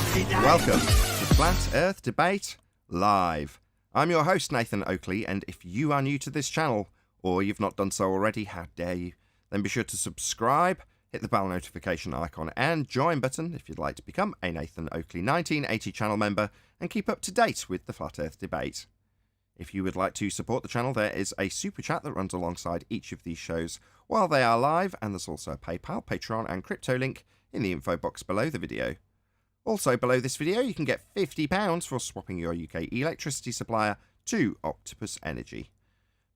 Welcome to Flat Earth Debate Live. I'm your host, Nathan Oakley, and if you are new to this channel, or you've not done so already, how dare you, then be sure to subscribe, hit the bell notification icon and join button if you'd like to become a Nathan Oakley 1980 channel member and keep up to date with the Flat Earth Debate. If you would like to support the channel, there is a super chat that runs alongside each of these shows while they are live, and there's also a PayPal, Patreon and crypto link in the info box below the video. Also below this video you can get £50 for swapping your UK electricity supplier to Octopus Energy.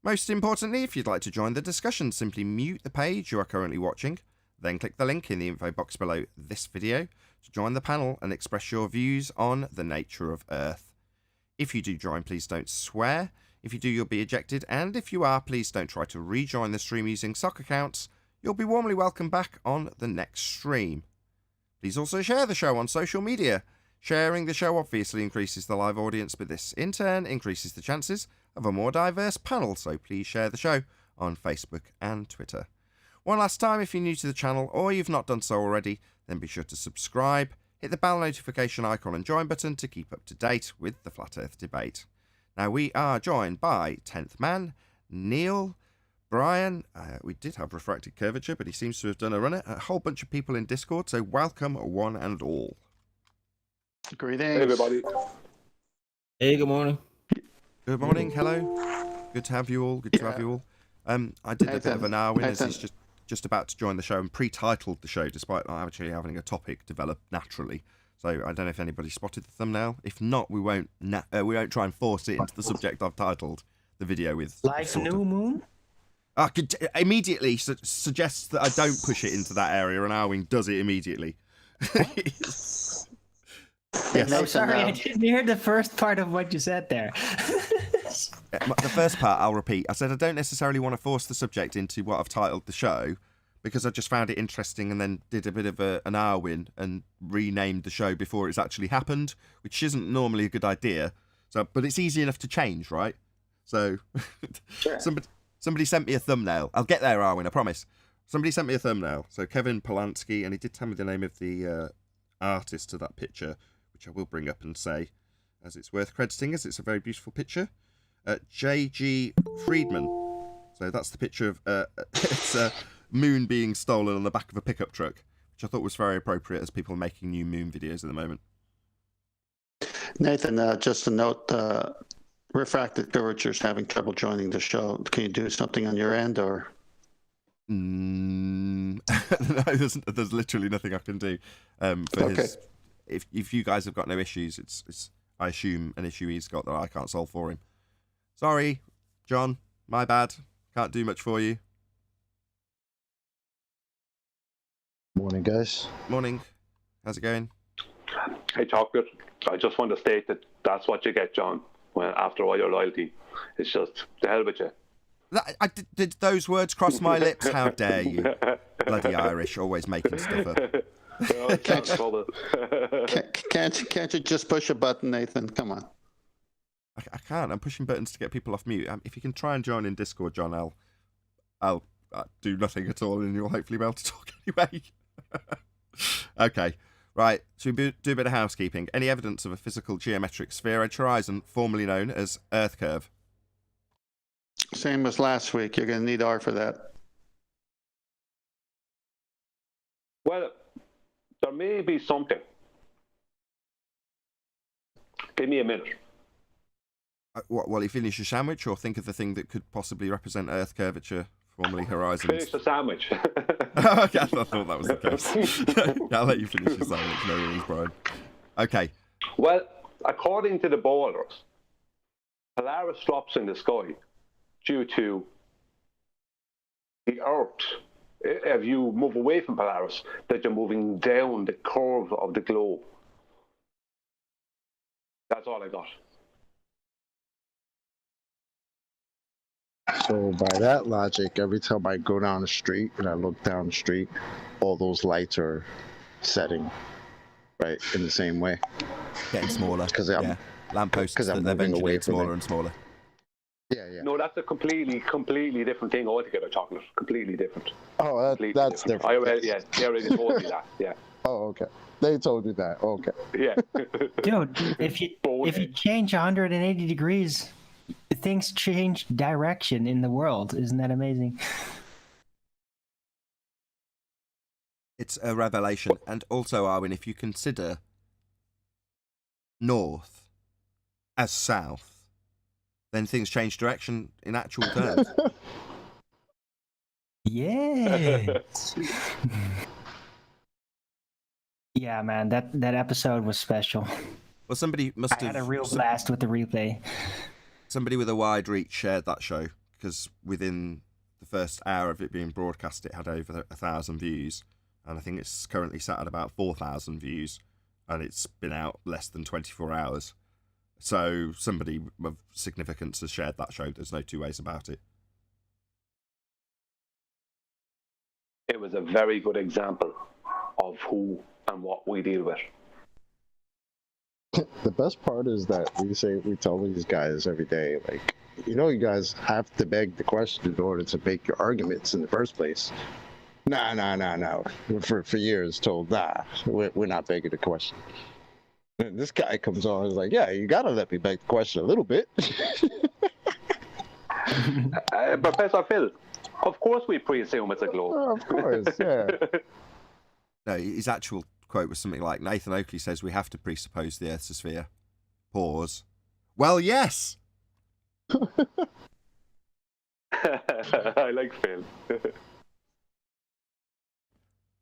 Most importantly, if you'd like to join the discussion, simply mute the page you are currently watching, then click the link in the info box below this video to join the panel and express your views on the nature of Earth. If you do join, please don't swear. If you do, you'll be ejected, and if you are, please don't try to rejoin the stream using sock accounts. You'll be warmly welcomed back on the next stream. Please also share the show on social media. Sharing the show obviously increases the live audience, but this in turn increases the chances of a more diverse panel, so please share the show on Facebook and Twitter. One last time, if you're new to the channel or you've not done so already, then be sure to subscribe, hit the bell notification icon and join button to keep up to date with the Flat Earth Debate. Now we are joined by 10th Man, Neil, Brian, we did have Refracted Curvature, but he seems to have done a runner. A whole bunch of people in Discord, so welcome one and all. Greetings. Hey, everybody. Hey, good morning. Good morning, hello. Good to have you all, good to have you all. I did a bit of an Arwin as he's just about to join the show and pre-titled the show, despite not actually having a topic develop naturally. So I don't know if anybody spotted the thumbnail. If not, we won't try and force it into the subject I've titled the video with. Like new moon? I could immediately suggests that I don't push it into that area, and Arwing does it immediately. Yes. No, sorry, I didn't hear the first part of what you said there. The first part I'll repeat. I said I don't necessarily want to force the subject into what I've titled the show, because I just found it interesting and then did a bit of an Arwin and renamed the show before it's actually happened, which isn't normally a good idea. So, but it's easy enough to change, right? So, Sure. Somebody sent me a thumbnail. I'll get there, Arwin, I promise. Somebody sent me a thumbnail. So Kevin Polanski, and he did tell me the name of the artist to that picture, which I will bring up and say, as it's worth crediting, as it's a very beautiful picture. J.G. Friedman. So that's the picture of it's a moon being stolen on the back of a pickup truck, which I thought was very appropriate as people are making new moon videos at the moment. Nathan, just a note, Refracted Curvature's having trouble joining the show. Can you do something on your end, or? No, there's literally nothing I can do. If you guys have got no issues, it's I assume an issue he's got that I can't solve for him. Sorry, John, my bad. Can't do much for you. Morning, guys. Morning. How's it going? Hey, Chocolate. I just want to state that that's what you get, John, when after all your loyalty. It's just the hell with you. Did those words cross my lips? How dare you? Bloody Irish, always making stuff up. Can't you just push a button, Nathan? Come on. I can't. I'm pushing buttons to get people off mute. If you can try and join in Discord, John, I'll do nothing at all, and you'll hopefully be able to talk anyway. Okay. Right, so we do a bit of housekeeping. Any evidence of a physical geometric sphere edge horizon, formerly known as Earth curve? Same as last week. You're going to need R for that. Well, there may be something. Give me a minute. While you finish your sandwich, or think of the thing that could possibly represent Earth curvature, formerly horizons? Finish the sandwich. Okay, I thought that was the case. Yeah, I'll let you finish your sandwich. No worries, Brian. Okay. Well, according to the boulders, Polaris drops in the sky due to the Earth. If you move away from Polaris, that you're moving down the curve of the globe. That's all I got. So by that logic, every time I go down the street and I look down the street, all those lights are setting, right, in the same way. Getting smaller. Because lampposts, they're moving moving away getting from smaller it. and smaller. Yeah, yeah. No, that's a completely different thing altogether, Chocolate. Completely different. Oh, Completely that's different. I already told you that, yeah. Oh, okay. They told you that. Okay. Yeah. Dude, if you change 180 degrees, things change direction in the world. Isn't that amazing? It's a revelation. And also, Arwin, if you consider north as south, then things change direction in actual terms. Yes. Yeah, man, that episode was special. Well, somebody must have... I had a real blast with the replay. Somebody with a wide reach shared that show, because within the first hour of it being broadcast, it had over 1,000 views. And I think it's currently sat at about 4,000 views. And it's been out less than 24 hours. So somebody of significance has shared that show. There's no two ways about it. It was a very good example of who and what we deal with. The best part is that we tell these guys every day, like, you guys have to beg the question in order to make your arguments in the first place. No. For years told, we're not begging the question. And this guy comes on and is like, yeah, you gotta let me beg the question a little bit. Professor Phil, of course we pre-assume it's a globe. Oh, of course, yeah. No, his actual quote was something like, Nathan Oakley says we have to presuppose the Earth's a sphere. Pause. Well, yes! I like Phil.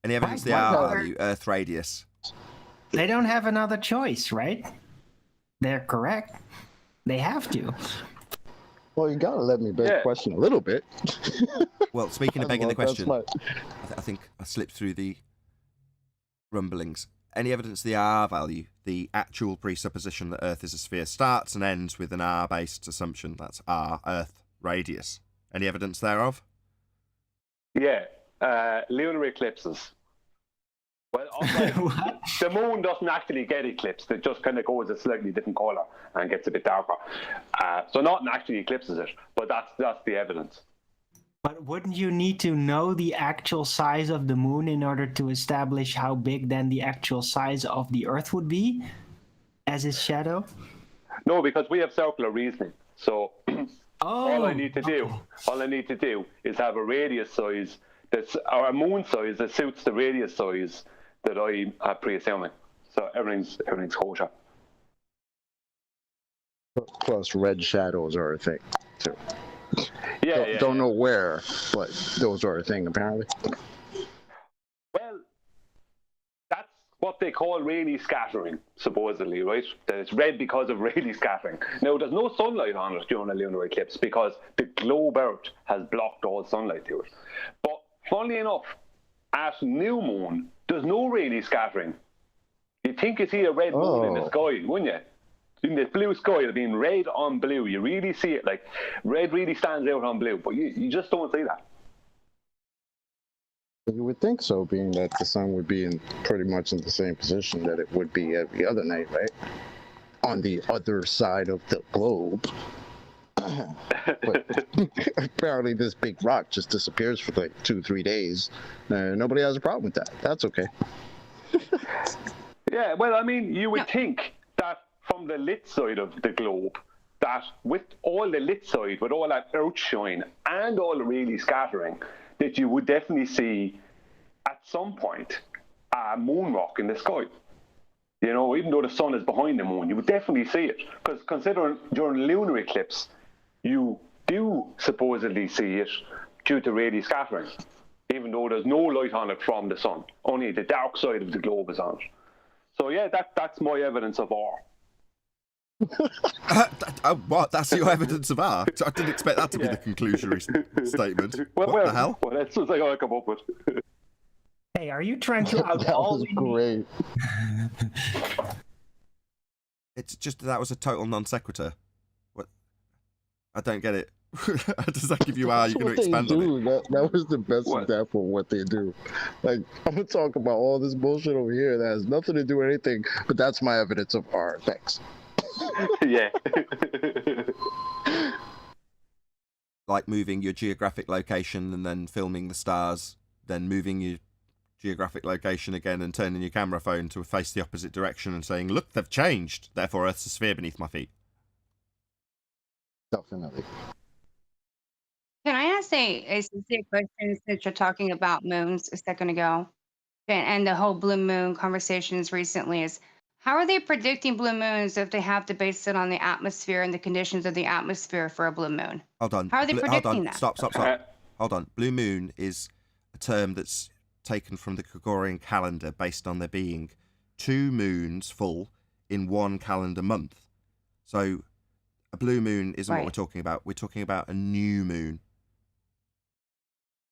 Any evidence the R value, Earth radius? They don't have another choice, right? They're correct. They have to. Well, you gotta let me beg the question a little bit. Well, speaking of begging the question, my... I think I slipped through the rumblings. Any evidence the R value, the actual presupposition that Earth is a sphere, starts and ends with an R-based assumption. That's R, Earth radius. Any evidence thereof? Yeah, lunar eclipses. Well, the moon doesn't actually get eclipsed. It just kind of goes a slightly different color and gets a bit darker. So nothing actually eclipses it, but that's the evidence. But wouldn't you need to know the actual size of the moon in order to establish how big then the actual size of the Earth would be as its shadow? No, because we have circular reasoning. So all I need to do is have a radius size or a moon size that suits the radius size that I am pre-assuming. So everything's kosher. Plus, red shadows are a thing too. Don't know where, but those are a thing apparently. Well, that's what they call Rayleigh scattering, supposedly, right? That it's red because of Rayleigh scattering. Now, there's no sunlight on it during a lunar eclipse because the globe Earth has blocked all sunlight to it. But funnily enough, at new moon, there's no Rayleigh scattering. You'd think you see a red moon in the sky, wouldn't you? In the blue sky, it'll be in red on blue. You really see it, like red really stands out on blue, but you just don't see that. You would think so, being that the sun would be in pretty much in the same position that it would be every other night, right? On the other side of the globe. But apparently this big rock just disappears for like 2-3 days. Nobody has a problem with that. That's okay. Yeah, well, I mean, you would think that from the lit side of the globe, that with all the lit side, with all that outshine and all the Rayleigh scattering, that you would definitely see at some point a moon rock in the sky. You know, even though the sun is behind the moon, you would definitely see it. Because considering during lunar eclipse, you do supposedly see it due to Rayleigh scattering, even though there's no light on it from the sun. Only the dark side of the globe is on it. So yeah, that's my evidence of R. What? That's your evidence of R? I didn't expect that to be the conclusionary statement. What the hell? Well, that's what I come up with. Hey, are you trying to out all? That was great. It's just that was a total non sequitur. What? I don't get it. Does that give you R? You're going to expand on it. That was the best example of what they do. Like, I'm going to talk about all this bullshit over here that has nothing to do with anything, but that's my evidence of R. Thanks. Yeah. Like moving your geographic location and then filming the stars, then moving your geographic location again and turning your camera phone to face the opposite direction and saying, look, they've changed. Therefore, Earth's a sphere beneath my feet. Definitely. Can I ask a sincere question since you're talking about moons a second ago? And the whole blue moon conversations recently is how are they predicting blue moons if they have to base it on the atmosphere and the conditions of the atmosphere for a blue moon? Hold on. How are they predicting that? Stop. Hold on. Blue moon is a term that's taken from the Gregorian calendar based on there being 2 moons full in one calendar month. So a blue moon isn't what we're talking about. We're talking about a new moon.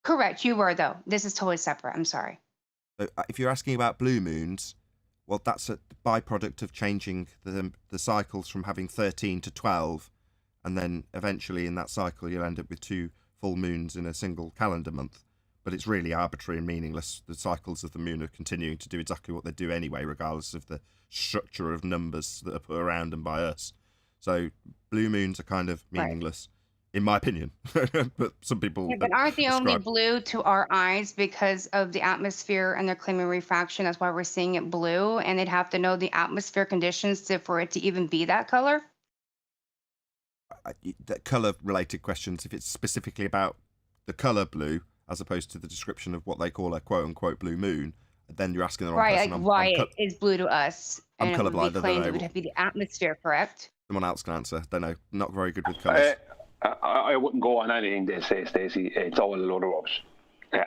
Correct. You were, though. This is totally separate. I'm sorry. So if you're asking about blue moons, well, that's a byproduct of changing the cycles from having 13 to 12. And then eventually in that cycle, you'll end up with 2 full moons in a single calendar month. But it's really arbitrary and meaningless. The cycles of the moon are continuing to do exactly what they do anyway, regardless of the structure of numbers that are put around them by us. So blue moons are kind of meaningless, in my opinion. But some people... Yeah, but aren't they only blue to our eyes because of the atmosphere and they're claiming refraction? That's why we're seeing it blue. And they'd have to know the atmosphere conditions for it to even be that color? Colour-related questions, if it's specifically about the colour blue, as opposed to the description of what they call a quote-unquote blue moon, then you're asking the wrong person. Right, like why it is blue to us. I'm and colourblind, it would be claimed it would be the atmosphere, correct? Someone else can answer. Don't know. Not very good with colours. I wouldn't go on anything they say, Stacey. It's all a load of rubbish.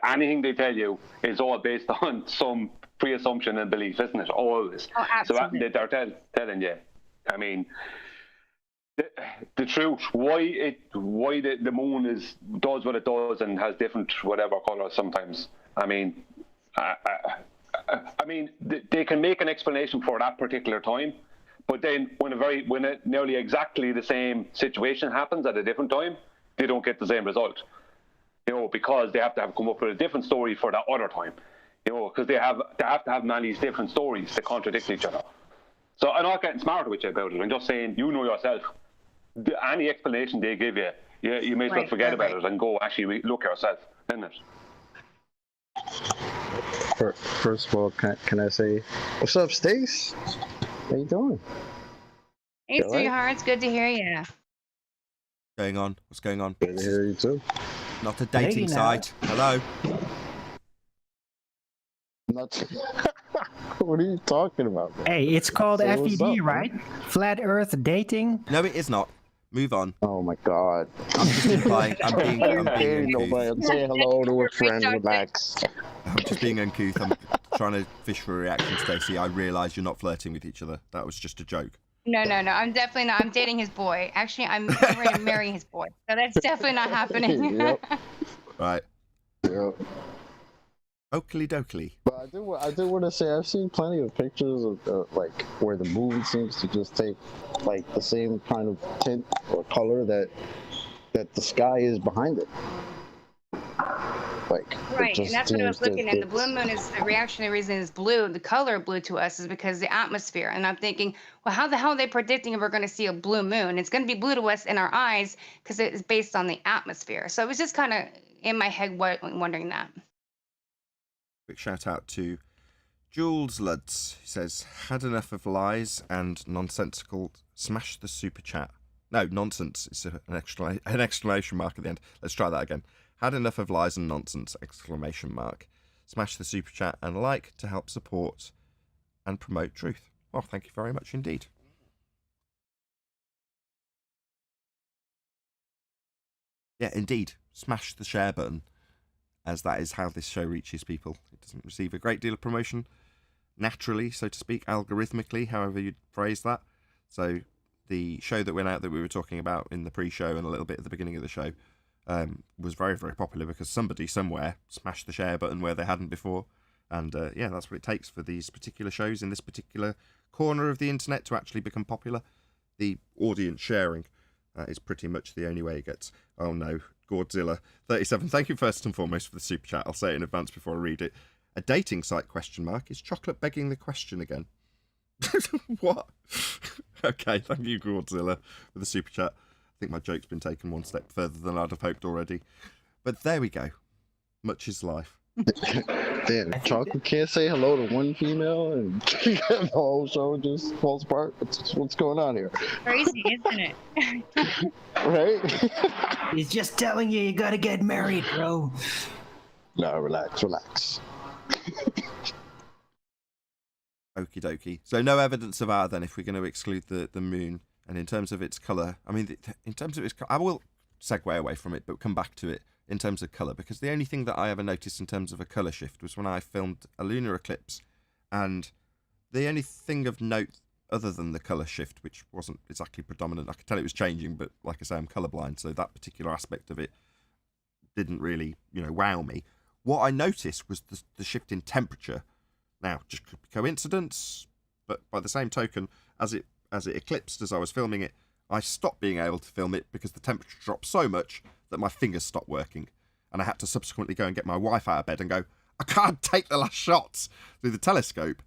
Anything they tell you is all based on some pre-assumption and belief, isn't it? Always. Oh, absolutely. So they're telling you. I mean, the truth, why the moon does what it does and has different whatever colours sometimes. I mean, they can make an explanation for that particular time, but then when nearly exactly the same situation happens at a different time, they don't get the same result. Because they have to come up with a different story for that other time. Because they have to have many different stories that contradict each other. So I'm not getting smarter with you about it. I'm just saying, yourself. Any explanation they give you, you may as well forget about it and go actually look yourself, isn't it? First of all, can I say, what's up, Stace? How you doing? Hey, sweetheart, it's good to hear you. What's going on? Good to hear you too. Not a dating site. Hello. Not. What are you talking about, man? Hey, it's called FED, up, right? Flat Earth dating. No, it is not. Move on. Oh my God. I'm just implying. I'm being uncouth. I'm saying hello to a friend. Relax. I'm just being uncouth. I'm trying to fish for a reaction, Stacey. I realise you're not flirting with each other. That was just a joke. No. I'm definitely not. I'm dating his boy. Actually, I'm ready to marry his boy. So that's definitely not happening. Yep. Right. Yep. Oakley dokley. But I do want to say I've seen plenty of pictures of like where the moon seems to just take like the same kind of tint or color that the sky is behind it. Like right, and that's what I was looking at. The blue moon is the reactionary reason is blue. The color blue to us is because of the atmosphere. And I'm thinking, well, how the hell are they predicting if we're going to see a blue moon? It's going to be blue to us in our eyes because it is based on the atmosphere. So it was just kind of in my head wondering that. Quick shout out to Jules Luds. He says, had enough of lies and nonsensical. Smash the super chat. No, nonsense. It's an exclamation mark at the end. Let's try that again. Had enough of lies and nonsense! Exclamation mark. Smash the super chat and like to help support and promote truth. Well, thank you very much indeed. Yeah, indeed. Smash the share button, as that is how this show reaches people. It doesn't receive a great deal of promotion naturally, so to speak, algorithmically, however you'd phrase that. So the show that went out that we were talking about in the pre-show and a little bit at the beginning of the show was very, very popular because somebody somewhere smashed the share button where they hadn't before. And yeah, that's what it takes for these particular shows in this particular corner of the internet to actually become popular. The audience sharing is pretty much the only way it gets. Oh no, Godzilla 37. Thank you first and foremost for the super chat. I'll say it in advance before I read it. A dating site question mark. Is chocolate begging the question again? What? Okay, thank you, Godzilla, for the super chat. I think my joke's been taken one step further than I'd have hoped already. But there we go. Much is life. Damn, Chocolate can't say hello to one female and the whole show just falls apart. What's going on here? Crazy, isn't it? Right? He's just telling you gotta get married, bro. No, relax. Okie dokie. So no evidence of our then if we're going to exclude the moon. And in terms of its colour, I mean, in terms of its I will segue away from it, but come back to it in terms of colour, because the only thing that I ever noticed in terms of a colour shift was when I filmed a lunar eclipse, and the only thing of note other than the colour shift, which wasn't exactly predominant, I could tell it was changing, but like I say, I'm colourblind, so that particular aspect of it didn't really, wow me. What I noticed was the shift in temperature. Now, just coincidence, but by the same token, as it eclipsed as I was filming it, I stopped being able to film it because the temperature dropped so much that my fingers stopped working. And I had to subsequently go and get my wife out of bed and go, I can't take the last shots through the telescope.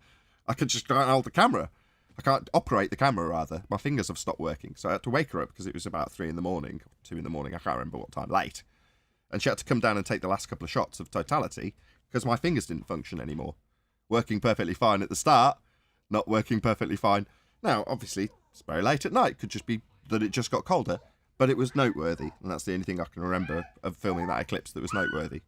I can just can't hold the camera. I can't operate the camera, rather. My fingers have stopped working. So I had to wake her up because it was about 3 in the morning, 2 in the morning, I can't remember what time, late. And she had to come down and take the last couple of shots of totality because my fingers didn't function anymore. Working perfectly fine at the start, not working perfectly fine. Now, obviously, it's very late at night. Could just be that it just got colder, but it was noteworthy, and that's the only thing I can remember of filming that eclipse that was noteworthy.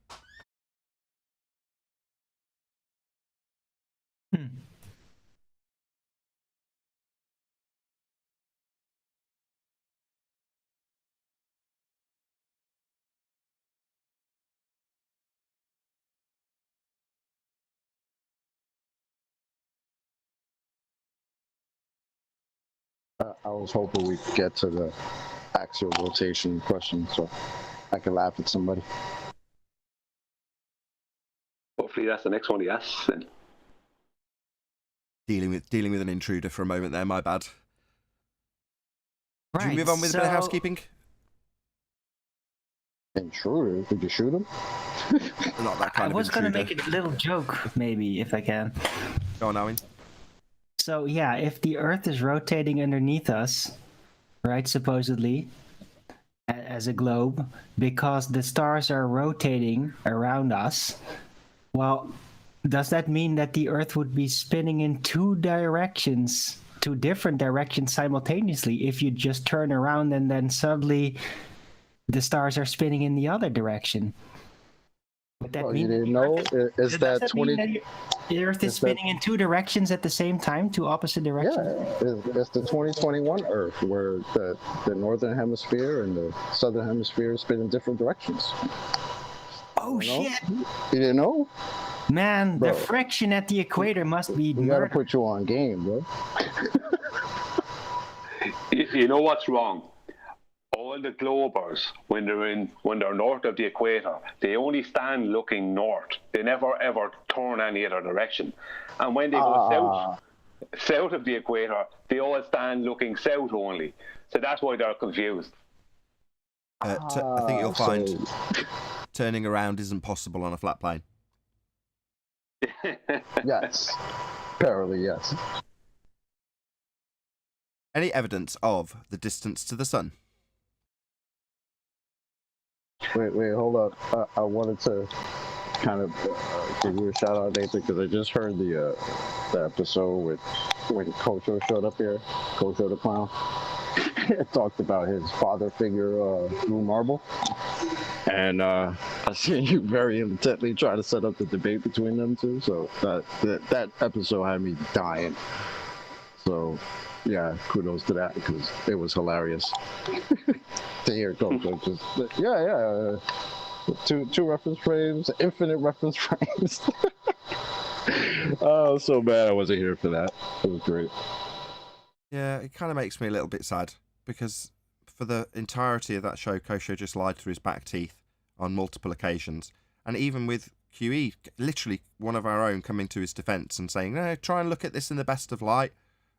I was hoping we could get to the axial rotation question so I could laugh at somebody. Hopefully that's the next one he asks then. Dealing with an intruder for a moment there, my bad. Right, Should we move on with a bit of housekeeping? Intruder? Did you shoot him? Not that kind I of was going to intruder. make a little joke, maybe, if I can. Go on, Owen. So, yeah, if the Earth is rotating underneath us, right, supposedly, as a globe, because the stars are rotating around us, well, does that mean that the Earth would be spinning in two different directions simultaneously if you just turn around and then suddenly the stars are spinning in the other direction? Would that mean you didn't know? Is does that mean 20? that the Earth is spinning in two directions at the same time, two opposite directions? Yeah, it's the 2021 Earth where the northern hemisphere and the southern hemisphere spin in different directions. Oh, shit. You didn't know? Man, Bro. the friction at the equator must be We gotta murder. put you on game, bro. You know what's wrong? All the globers, when they're north of the equator, they only stand looking north. They never ever turn any other direction. And when they go south of the equator, they all stand looking south only. So that's why they're confused. I think you'll find turning around isn't possible on a flat plane. Yes. Apparently, yes. Any evidence of the distance to the sun? Wait, hold up. I wanted to kind of give you a shout out, Nathan, because I just heard the episode with when Kocho showed up here, Kocho the clown. Talked about his father figure, Blue Marble. And I seen you very intently try to set up the debate between them two. So that episode had me dying. So yeah, kudos to that because it was hilarious to hear Kocho just two reference frames, infinite reference frames. Oh, so bad I wasn't here for that. It was great. Yeah, it kind of makes me a little bit sad because for the entirety of that show, Kocho just lied through his back teeth on multiple occasions. And even with QE, literally one of our own coming to his defense and saying, no, try and look at this in the best of light.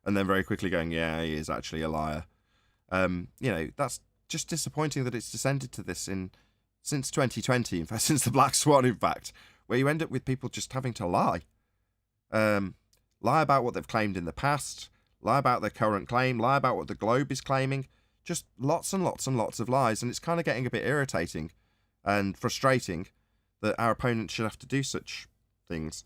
And then very quickly going, yeah, he is actually a liar. That's just disappointing that it's descended to this since 2020, in fact, since the Black Swan, in fact, where you end up with people just having to lie. Lie about what they've claimed in the past, lie about their current claim, lie about what the globe is claiming, just lots and lots and lots of lies, and it's kind of getting a bit irritating and frustrating that our opponents should have to do such things.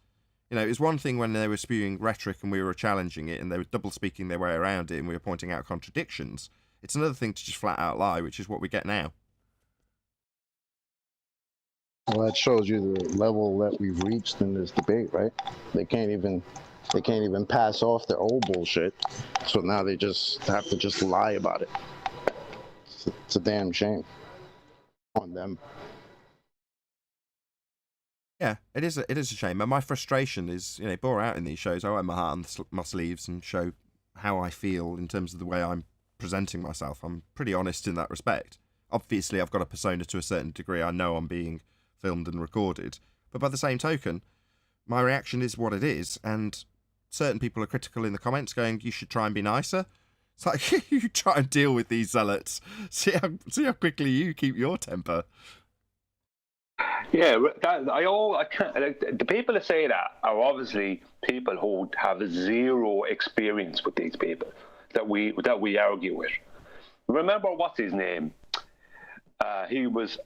You know, it was one thing when they were spewing rhetoric and we were challenging it and they were double speaking their way around it and we were pointing out contradictions. It's another thing to just flat out lie, which is what we get now. Well, that shows you the level that we've reached in this debate, right? They can't even pass off their old bullshit. So now they just have to just lie about it. It's a damn shame on them. Yeah, it is a shame. And my frustration is, you know, bore out in these shows. I wear my heart on my sleeves and show how I feel in terms of the way I'm presenting myself. I'm pretty honest in that respect. Obviously, I've got a persona to a certain degree. I know I'm being filmed and recorded. But by the same token, my reaction is what it is. And certain people are critical in the comments going, you should try and be nicer. It's like, you try and deal with these zealots. See how quickly you keep your temper. Yeah, I can't. Like, the people that say that are obviously people who have zero experience with these people that we argue with. Remember, what's his name? He was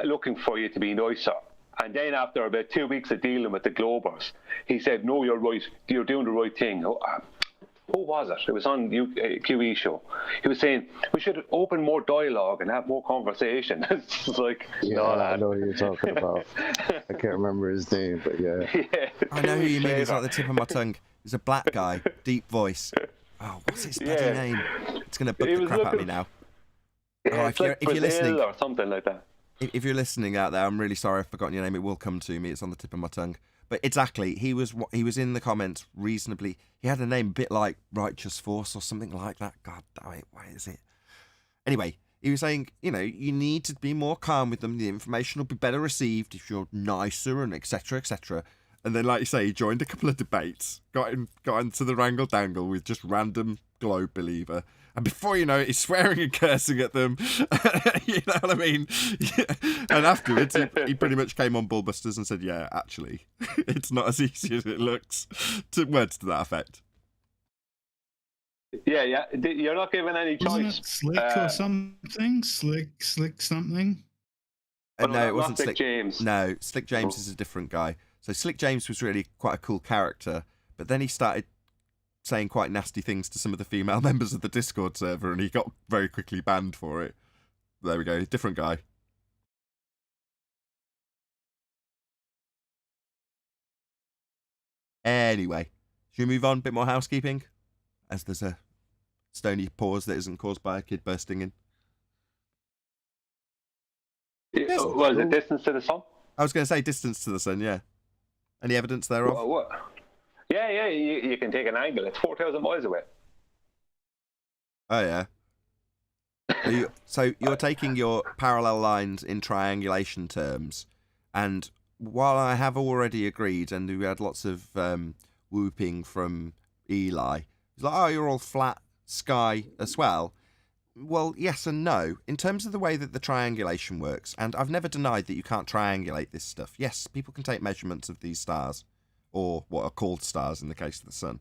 looking for you to be nicer, and then after about 2 weeks of dealing with the Globers, he said, "No, you're right. You're doing the right thing." Who was it? It was on QE show. He was saying we should open more dialogue and have more conversation. It's like, yeah, no, I know who you're talking about. I can't remember his name, but yeah. Yeah. I know who you mean. He's like the tip of my tongue. He's a black guy, deep voice. Oh, what's his bloody name? It's going to bug the crap out of me now. Yeah, if you're listening, or something like that. If you're listening out there, I'm really sorry I've forgotten your name. It will come to me. It's on the tip of my tongue. But exactly, he was in the comments reasonably. He had a name a bit like Righteous Force or something like that. God damn it, why is it? Anyway, he was saying, you know, you need to be more calm with them. The information will be better received if you're nicer and etc. etc. And then, like you say, he joined a couple of debates, got into the wrangle dangle with just random Globe believer. And before you know it, he's swearing and cursing at them. You know what I mean? And afterwards, he pretty much came on Bullbusters and said, yeah, actually, it's not as easy as it looks. Words to that effect. Yeah. You're not given any choice. Wasn't it Slick or something? Slick something? No, it wasn't Slick James. No, Slick James is a different guy. So Slick James was really quite a cool character. But then he started saying quite nasty things to some of the female members of the Discord server, and he got very quickly banned for it. There we go, different guy. Anyway, should we move on? A bit more housekeeping? As there's a stony pause that isn't caused by a kid bursting in. Was it distance to the sun? I was going to say distance to the sun, yeah. Any evidence thereof? What? Yeah, you can take an angle. It's 4,000 miles away. Oh, yeah. So you're taking your parallel lines in triangulation terms, and while I have already agreed, and we had lots of whooping from Eli, he's like, oh, you're all flat sky as well. Well, yes and no. In terms of the way that the triangulation works, and I've never denied that you can't triangulate this stuff. Yes, people can take measurements of these stars, or what are called stars in the case of the sun.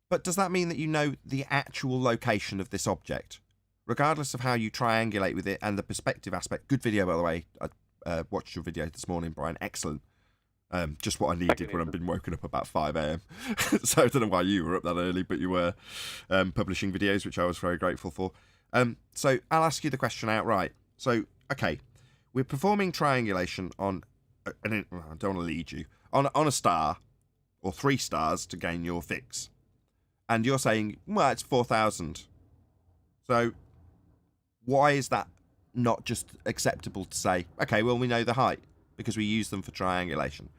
But does that mean that you know the actual location of this object? Regardless of how you triangulate with it and the perspective aspect. Good video, by the way. I watched your video this morning, Brian. Excellent. Just what I needed when I've been woken up about 5 a.m. So I don't know why you were up that early, but you were publishing videos, which I was very grateful for. So I'll ask you the question outright. So, okay, we're performing triangulation on, I don't want to lead you, on a star, or 3 stars to gain your fix. And you're saying, well, it's 4,000. So why is that not just acceptable to say, okay, well, we know the height because we use them for triangulation?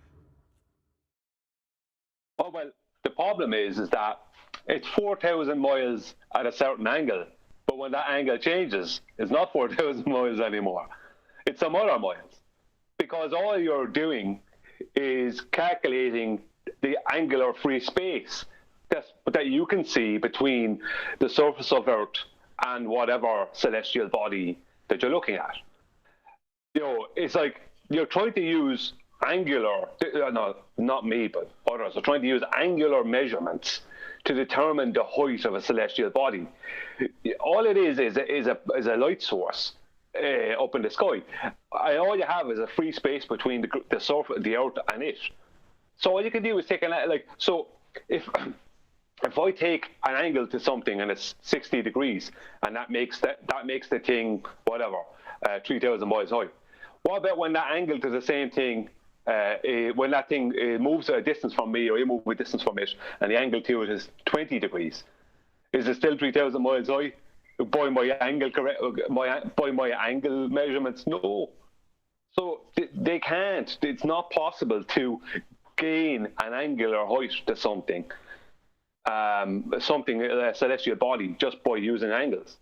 Oh, well, the problem is that it's 4,000 miles at a certain angle, but when that angle changes, it's not 4,000 miles anymore. It's some other miles. Because all you're doing is calculating the angular free space that you can see between the surface of Earth and whatever celestial body that you're looking at. You know, it's like you're trying to use angular, no, not me, but others are trying to use angular measurements to determine the height of a celestial body. All it is a light source up in the sky. And all you have is a free space between the surface, the Earth, and it. So all you can do is take so if I take an angle to something and it's 60 degrees, and that makes the thing whatever 3,000 miles high. What about when that angle to the same thing, when that thing moves a distance from me, or you move a distance from it, and the angle to it is 20 degrees? Is it still 3,000 miles high by my angle by my angle measurements? No. So they can't. It's not possible to gain an angular height to something, a celestial body, just by using angles.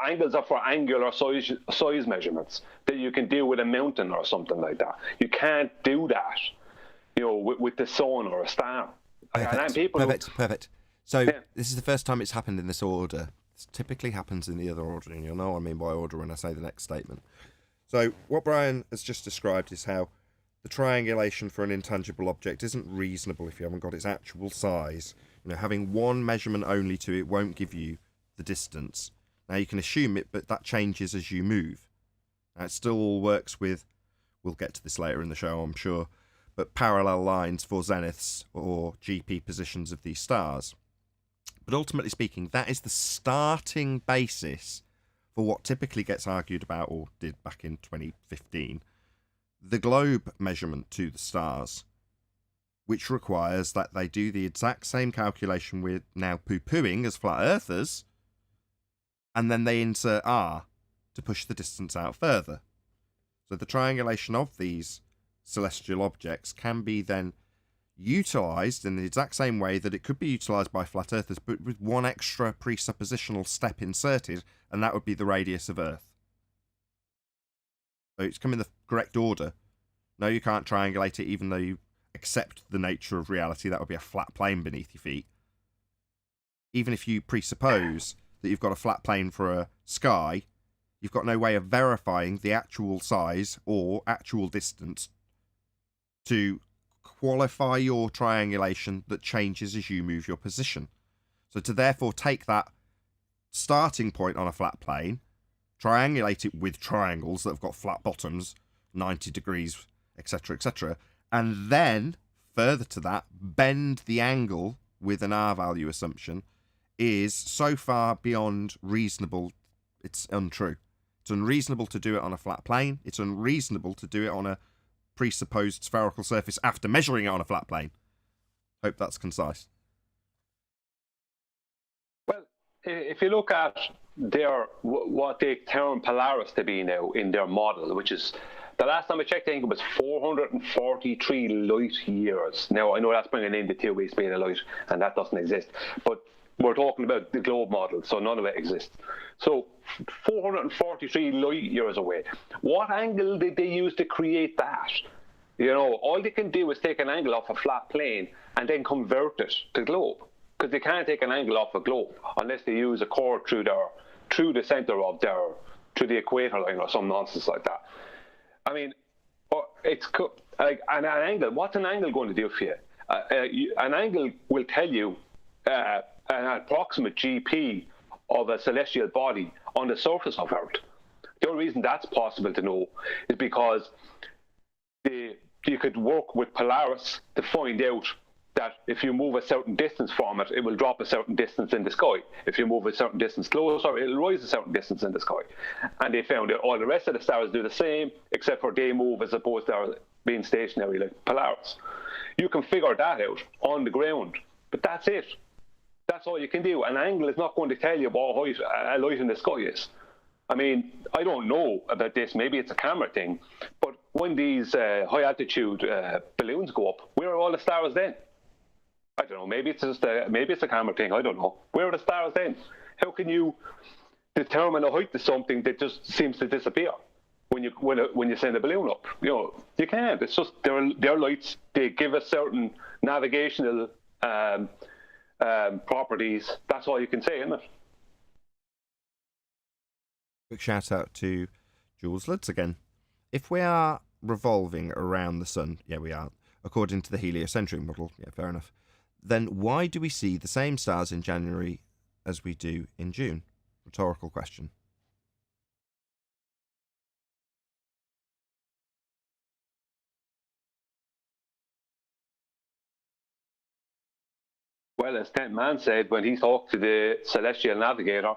Angles are for angular size measurements that you can do with a mountain or something like that. You can't do that, with the sun or a star. Perfect. So this is the first time it's happened in this order. This typically happens in the other order, and you'll know what I mean by order when I say the next statement. So what Brian has just described is how the triangulation for an intangible object isn't reasonable if you haven't got its actual size. Having one measurement only to it won't give you the distance. Now you can assume it, but that changes as you move. Now it still all works with, we'll get to this later in the show, I'm sure, but parallel lines for zeniths or GP positions of these stars. But ultimately speaking, that is the starting basis for what typically gets argued about, or did back in 2015, the globe measurement to the stars, which requires that they do the exact same calculation we're now poo-pooing as flat earthers, and then they insert r to push the distance out further. So the triangulation of these celestial objects can be then utilised in the exact same way that it could be utilised by flat earthers, but with one extra presuppositional step inserted, and that would be the radius of Earth. So it's come in the correct order. No, you can't triangulate it, even though you accept the nature of reality. That would be a flat plane beneath your feet. Even if you presuppose that you've got a flat plane for a sky, you've got no way of verifying the actual size or actual distance to qualify your triangulation that changes as you move your position. So to therefore take that starting point on a flat plane, triangulate it with triangles that have got flat bottoms, 90 degrees, etc., and then further to that, bend the angle with an R value assumption is so far beyond reasonable, it's untrue. It's unreasonable to do it on a flat plane. It's unreasonable to do it on a presupposed spherical surface after measuring it on a flat plane. Hope that's concise. Well, if you look at what they term Polaris to be now in their model, which is, the last time I checked, I think it was 443 light years. Now, I know that's bringing in the 2 weeks speed of light, and that doesn't exist. But we're talking about the globe model, so none of it exists. So 443 light years away. What angle did they use to create that? All they can do is take an angle off a flat plane and then convert it to globe, because they can't take an angle off a globe unless they use a chord through the center of through the equator line or some nonsense like that. I mean, it's like an angle. What's an angle going to do for you? An angle will tell you an approximate GP of a celestial body on the surface of Earth. The only reason that's possible to know is because you could work with Polaris to find out that if you move a certain distance from it, it will drop a certain distance in the sky. If you move a certain distance closer, it'll rise a certain distance in the sky. And they found that all the rest of the stars do the same, except for they move as opposed to being stationary like Polaris. You can figure that out on the ground, but that's it. That's all you can do. An angle is not going to tell you what height a light in the sky is. I mean, I don't know about this. Maybe it's a camera thing. But when these high-altitude balloons go up, where are all the stars then? I don't know. Maybe it's just maybe it's a camera thing. I don't know. Where are the stars then? How can you determine a height to something that just seems to disappear when you send a balloon up? You can't. It's just they're lights. They give us certain navigational properties. That's all you can say, isn't it? Quick shout out to Jules Lutz again. If we are revolving around the sun, yeah, we are, according to the heliocentric model, yeah, fair enough, then why do we see the same stars in January as we do in June? Rhetorical question. Well, as Tent Man said, when he talked to the Celestial Navigator,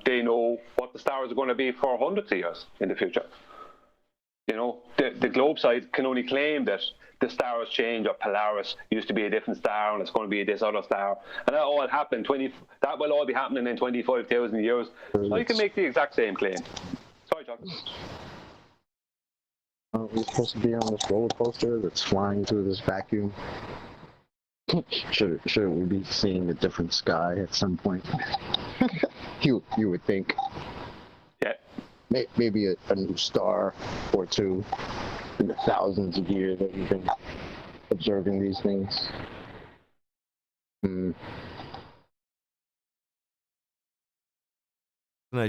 they know what the stars are going to be for hundreds of years in the future. You know, the globe side can only claim that the stars change, or Polaris used to be a different star and it's going to be this other star, and that all happened that will all be happening in 25,000 years. So you can make the exact same claim. Sorry, John. We're supposed to be on this roller coaster that's flying through this vacuum. Shouldn't we be seeing a different sky at some point? you would think. Yeah. Maybe a new star or two in the thousands of years that we've been observing these things. No,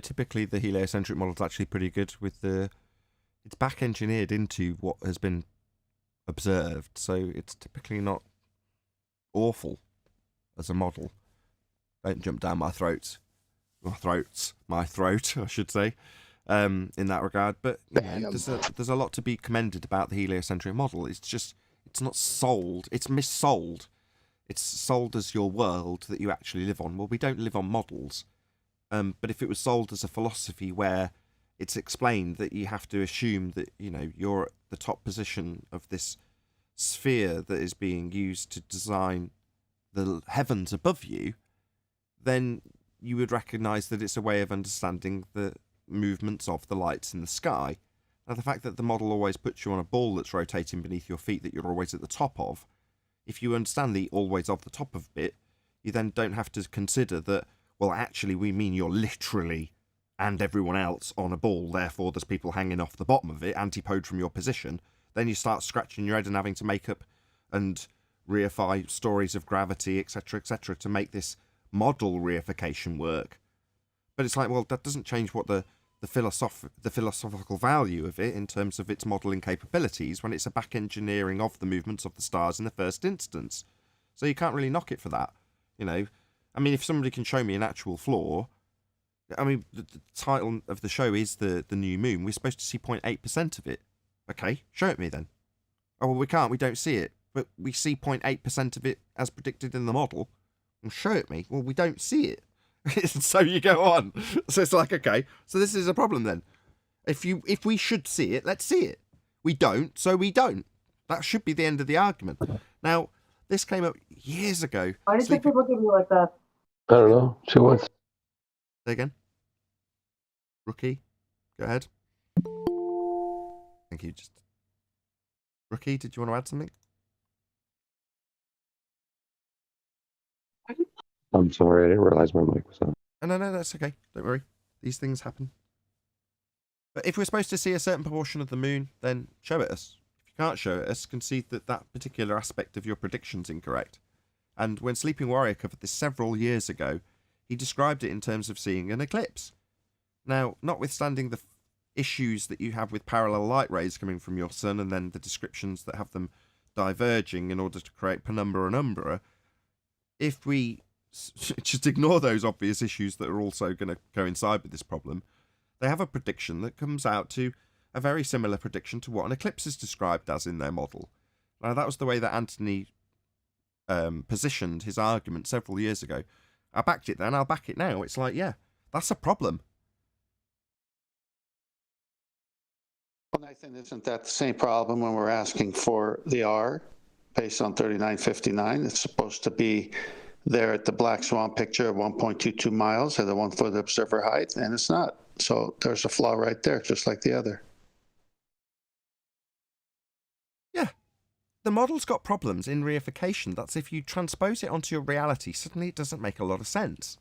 typically the heliocentric model is actually pretty good with it's back engineered into what has been observed, so it's typically not awful as a model. Don't jump down my throat, I should say, in that regard. But you know, there's a lot to be commended about the heliocentric model. It's not sold. It's missold. It's sold as your world that you actually live on. Well, we don't live on models. But if it was sold as a philosophy where it's explained that you have to assume that, you know, you're at the top position of this sphere that is being used to design the heavens above you, then you would recognise that it's a way of understanding the movements of the lights in the sky. Now, the fact that the model always puts you on a ball that's rotating beneath your feet that you're always at the top of, if you understand the always of the top of bit, you then don't have to consider that, well, actually, we mean you're literally and everyone else on a ball, therefore there's people hanging off the bottom of it, antipode from your position. Then you start scratching your head and having to make up and reify stories of gravity, etc., to make this model reification work. But it's like, well, that doesn't change what the philosophical value of it in terms of its modelling capabilities when it's a back engineering of the movements of the stars in the first instance. So you can't really knock it for that, you know. I mean, if somebody can show me an actual flaw, I mean, the title of the show is the new moon. We're supposed to see 0.8% of it. Okay, show it me then. Oh, well, we can't. We don't see it. But we see 0.8% of it as predicted in the model. Well, show it me. Well, we don't see it. So you go on. So it's like, okay, so this is a problem then. If we should see it, let's see it. We don't, so we don't. That should be the end of the argument. Now, this came up years ago. Why do you think people give you like that? I don't know. She wants. Say again. Rookie, go ahead. Thank you. Just Rookie, did you want to add something? I'm sorry, I didn't realize my mic was on. No, that's okay. Don't worry. These things happen. But if we're supposed to see a certain proportion of the moon, then show it us. If you can't show it us, concede that that particular aspect of your prediction's incorrect. And when Sleeping Warrior covered this several years ago, he described it in terms of seeing an eclipse. Now, notwithstanding the issues that you have with parallel light rays coming from your sun and then the descriptions that have them diverging in order to create penumbra and umbra, if we just ignore those obvious issues that are also going to coincide with this problem, they have a prediction that comes out to a very similar prediction to what an eclipse is described as in their model. Now, that was the way that Anthony positioned his argument several years ago. I backed it then, I'll back it now. It's like, yeah, that's a problem. Well, Nathan, isn't that the same problem when we're asking for the R based on 3959? It's supposed to be there at the Black Swan picture at 1.22 miles at a 1 foot observer height, and it's not. So there's a flaw right there, just like the other. Yeah. The model's got problems in reification. That's if you transpose it onto your reality, suddenly it doesn't make a lot of sense.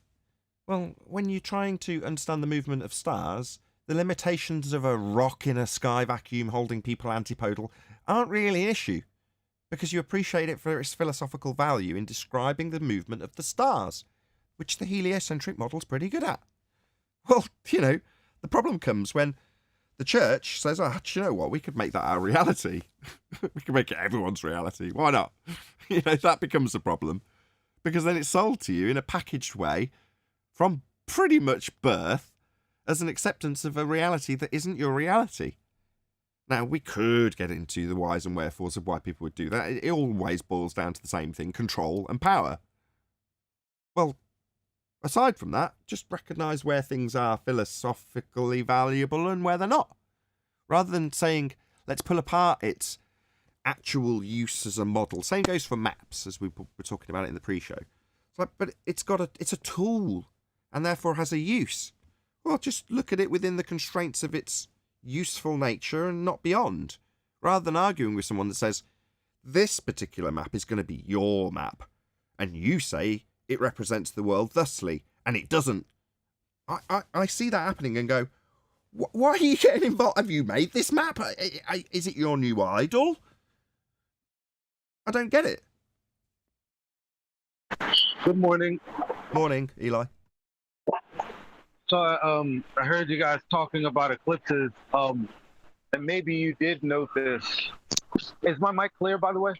Well, when you're trying to understand the movement of stars, the limitations of a rock in a sky vacuum holding people antipodal aren't really an issue, because you appreciate it for its philosophical value in describing the movement of the stars, which the heliocentric model's pretty good at. Well, you know, the problem comes when the church says, oh, do you know what, we could make that our reality. We could make it everyone's reality. Why not? You know, that becomes a problem, because then it's sold to you in a packaged way from pretty much birth as an acceptance of a reality that isn't your reality. Now, we could get into the whys and wherefores of why people would do that. It always boils down to the same thing, control and power. Well, aside from that, just recognise where things are philosophically valuable and where they're not. Rather than saying, let's pull apart its actual use as a model. Same goes for maps, as we were talking about it in the pre-show. It's like, but it's a tool, and therefore has a use. Well, just look at it within the constraints of its useful nature and not beyond. Rather than arguing with someone that says, this particular map is going to be your map, and you say it represents the world thusly, and it doesn't. I see that happening and go, why are you getting involved? Have you made this map? Is it your new idol? I don't get it. Good morning. Morning, Eli. So I heard you guys talking about eclipses, and maybe you did note this. Is my mic clear, by the way?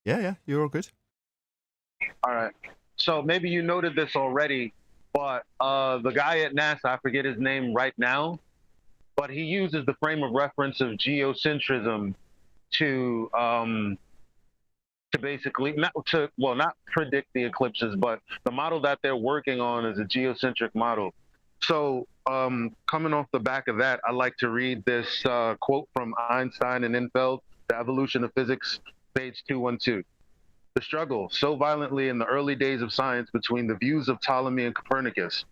Yeah, you're all good. All right. So maybe you noted this already, but the guy at NASA, I forget his name right now, but he uses the frame of reference of geocentrism to basically not predict the eclipses, but the model that they're working on is a geocentric model. So coming off the back of that, I like to read this quote from Einstein and Infeld, The Evolution of Physics, page 212. The struggle so violently in the early days of science between the views of Ptolemy and Copernicus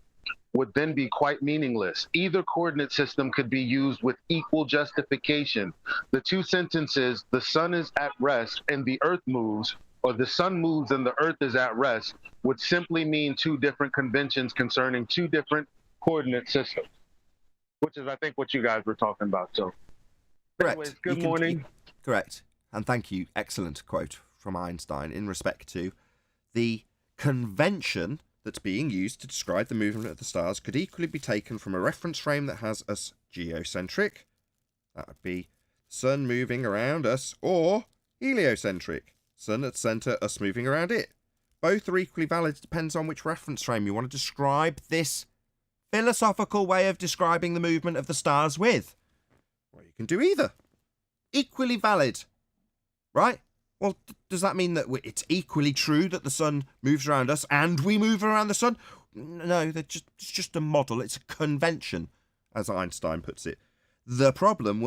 would then be quite meaningless. Either coordinate system could be used with equal justification. The two sentences, the sun is at rest and the earth moves, or the sun moves and the earth is at rest, would simply mean two different conventions concerning two different coordinate systems, which is, I think, what you guys were talking about. So, Correct. Anyways, good morning. Correct. And thank you. Excellent quote from Einstein in respect to the convention that's being used to describe the movement of the stars could equally be taken from a reference frame that has us geocentric, that would be sun moving around us, or heliocentric, sun at centre, us moving around it. Both are equally valid. It depends on which reference frame you want to describe this philosophical way of describing the movement of the stars with. Well, you can do either. Equally valid, right? Well, does that mean that it's equally true that the sun moves around us and we move around the sun? No, it's just a model. It's a convention, as Einstein puts it. The problem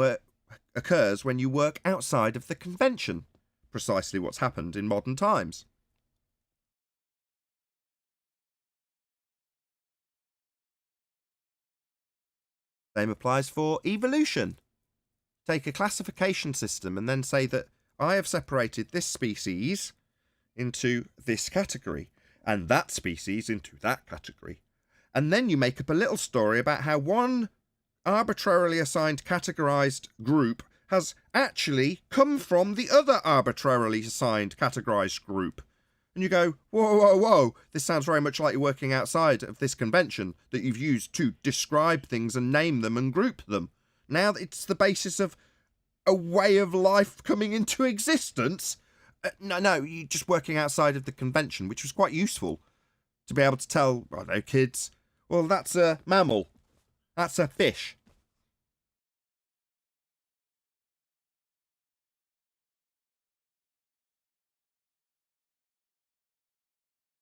occurs when you work outside of the convention. Precisely what's happened in modern times. Same applies for evolution. Take a classification system and then say that I have separated this species into this category and that species into that category. And then you make up a little story about how one arbitrarily assigned categorized group has actually come from the other arbitrarily assigned categorized group. And you go, whoa, this sounds very much like you're working outside of this convention that you've used to describe things and name them and group them. Now it's the basis of a way of life coming into existence. No, you're just working outside of the convention, which was quite useful to be able to tell, I don't know, kids, well, that's a mammal, that's a fish.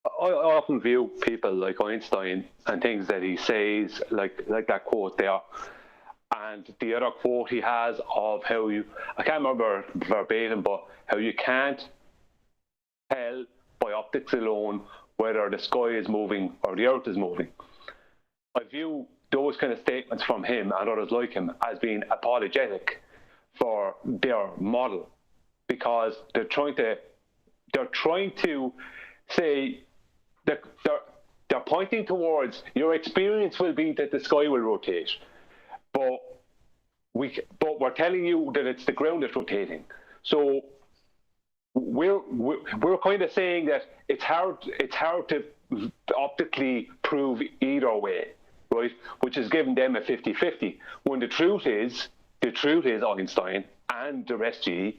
I often view people like Einstein and things that he says, like that quote there, and the other quote he has of how I can't remember verbatim, but how you can't tell by optics alone whether the sky is moving or the earth is moving. I view those kind of statements from him and others like him as being apologetic for their model, because they're trying to say that they're pointing towards your experience will be that the sky will rotate, but we're telling you that it's the ground that's rotating. So we're kind of saying that it's hard to optically prove either way, right? Which is giving them a 50-50. When the truth is Einstein and the rest of you,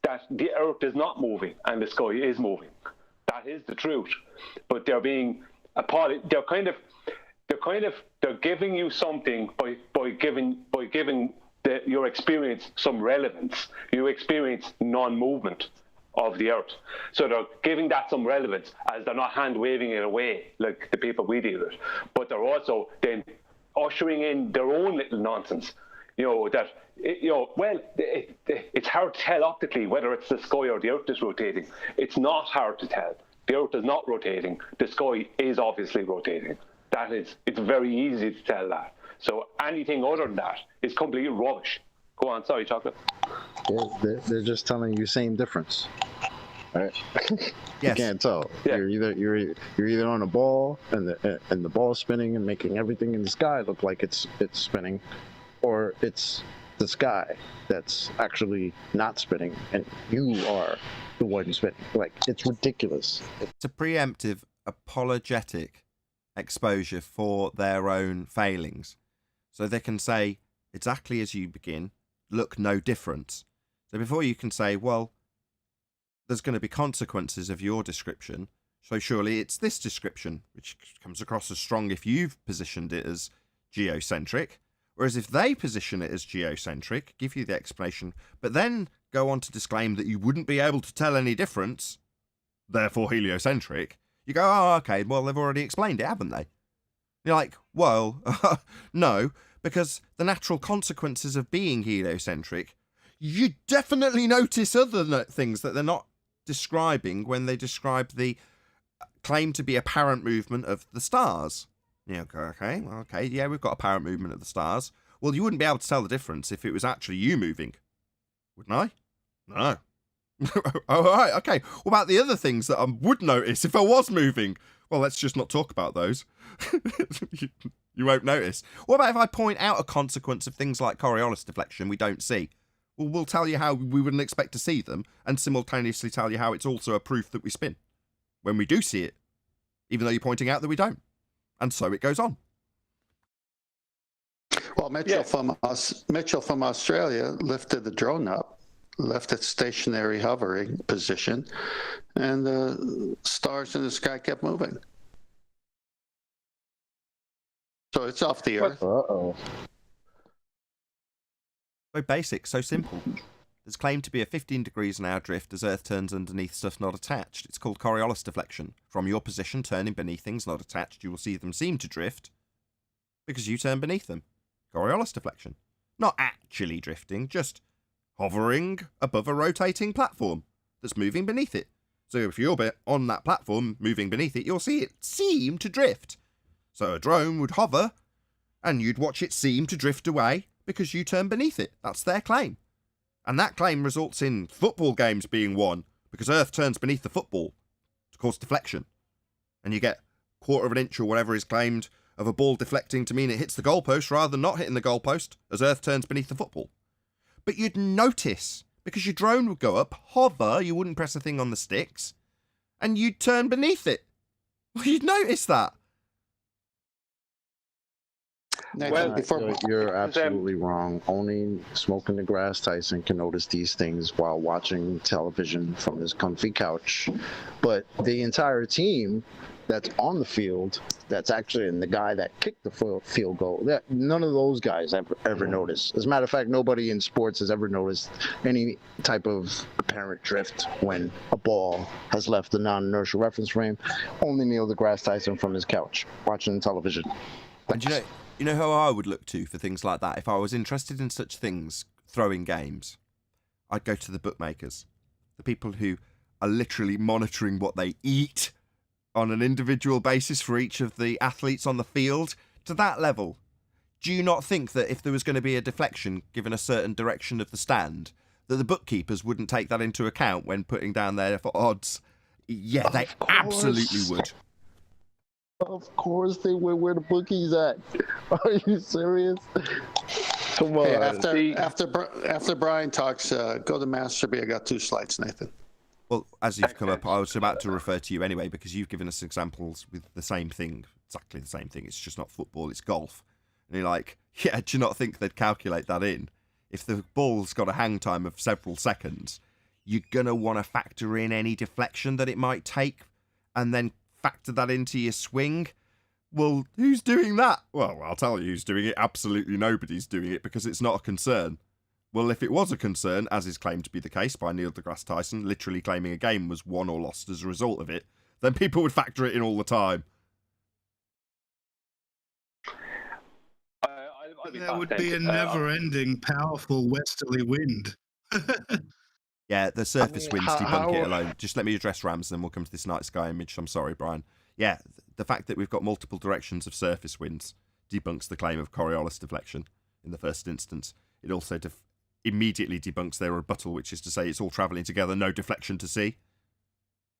that the earth is not moving and the sky is moving. That is the truth. But they're being they're giving you something by giving your experience some relevance. You experience non-movement, of the Earth. So they're giving that some relevance, as they're not hand waving it away like the people we deal with, but they're also then ushering in their own little nonsense. It's hard to tell optically whether it's the sky or the Earth that's rotating. It's not hard to tell. The Earth is not rotating. The sky is obviously rotating. It's very easy to tell that. So anything other than that is completely rubbish. Go on, sorry, Chocolate. They're just telling you same difference. Right? Yes. You can't tell. Yeah. You're either on a ball and the ball's spinning and making everything in the sky look like it's spinning, or it's the sky that's actually not spinning and you are the one spinning. Like, it's ridiculous. It's a preemptive, apologetic exposure for their own failings. So they can say, exactly as you begin, look no different. So before you can say, well, there's going to be consequences of your description, so surely it's this description, which comes across as strong if you've positioned it as geocentric, whereas if they position it as geocentric, give you the explanation, but then go on to disclaim that you wouldn't be able to tell any difference, therefore heliocentric, you go, oh, okay, well, they've already explained it, haven't they? You're like, well, no, because the natural consequences of being heliocentric, you definitely notice other things that they're not describing when they describe the claim to be apparent movement of the stars. Yeah, okay, yeah, we've got apparent movement of the stars. Well, you wouldn't be able to tell the difference if it was actually you moving, wouldn't I? No. Oh, all right, okay. What about the other things that I would notice if I was moving? Well, let's just not talk about those. You won't notice. What about if I point out a consequence of things like Coriolis deflection we don't see? Well, we'll tell you how we wouldn't expect to see them, and simultaneously tell you how it's also a proof that we spin when we do see it, even though you're pointing out that we don't. And so it goes on. Well, Mitchell from Australia lifted the drone up, left it stationary hovering position, and the stars in the sky kept moving. So it's off the Earth. Uh-oh. So basic, so simple. There's claimed to be a 15 degrees an hour drift as Earth turns underneath stuff not attached. It's called Coriolis deflection. From your position, turning beneath things not attached, you will see them seem to drift because you turn beneath them. Coriolis deflection. Not actually drifting, just hovering above a rotating platform that's moving beneath it. So if you're on that platform moving beneath it, you'll see it seem to drift. So a drone would hover and you'd watch it seem to drift away because you turn beneath it. That's their claim. And that claim results in football games being won because Earth turns beneath the football to cause deflection. And you get a quarter of an inch or whatever is claimed of a ball deflecting to mean it hits the goalpost rather than not hitting the goalpost as Earth turns beneath the football. But you'd notice because your drone would go up, hover, you wouldn't press a thing on the sticks, and you'd turn beneath it. Well, you'd notice that. Nathan, You're absolutely wrong. Only Smoking the Grass Tyson can notice these things while watching television from his comfy couch. But the entire team that's on the field, that's actually in the guy that kicked the field goal, none of those guys ever noticed. As a matter of fact, nobody in sports has ever noticed any type of apparent drift when a ball has left the non-inertial reference frame. Only Neil deGrasse Tyson from his couch watching television. And you know how I would look to for things like that? If I was interested in such things, throwing games, I'd go to the bookmakers, the people who are literally monitoring what they eat on an individual basis for each of the athletes on the field. To that level, do you not think that if there was going to be a deflection given a certain direction of the stand, that the bookkeepers wouldn't take that into account when putting down their odds? Yeah, they absolutely would. Of course they would. Where the bookies at? Are you serious? Come on. Hey, after Brian talks, go to Master B. I got 2 slides, Nathan. Well, as you've come up, I was about to refer to you anyway, because you've given us examples with the same thing, exactly the same thing. It's just not football, it's golf. And you're like, yeah, do you not think they'd calculate that in? If the ball's got a hang time of several seconds, you're going to want to factor in any deflection that it might take and then factor that into your swing. Well, who's doing that? Well, I'll tell you who's doing it. Absolutely nobody's doing it because it's not a concern. Well, if it was a concern, as is claimed to be the case by Neil deGrasse Tyson, literally claiming a game was won or lost as a result of it, then people would factor it in all the time. There would be a never-ending, powerful westerly wind. Yeah, the surface winds debunk it alone. Just let me address Rams, then we'll come to this night sky image. I'm sorry, Brian. Yeah, the fact that we've got multiple directions of surface winds debunks the claim of Coriolis deflection in the first instance. It also immediately debunks their rebuttal, which is to say it's all travelling together, no deflection to see.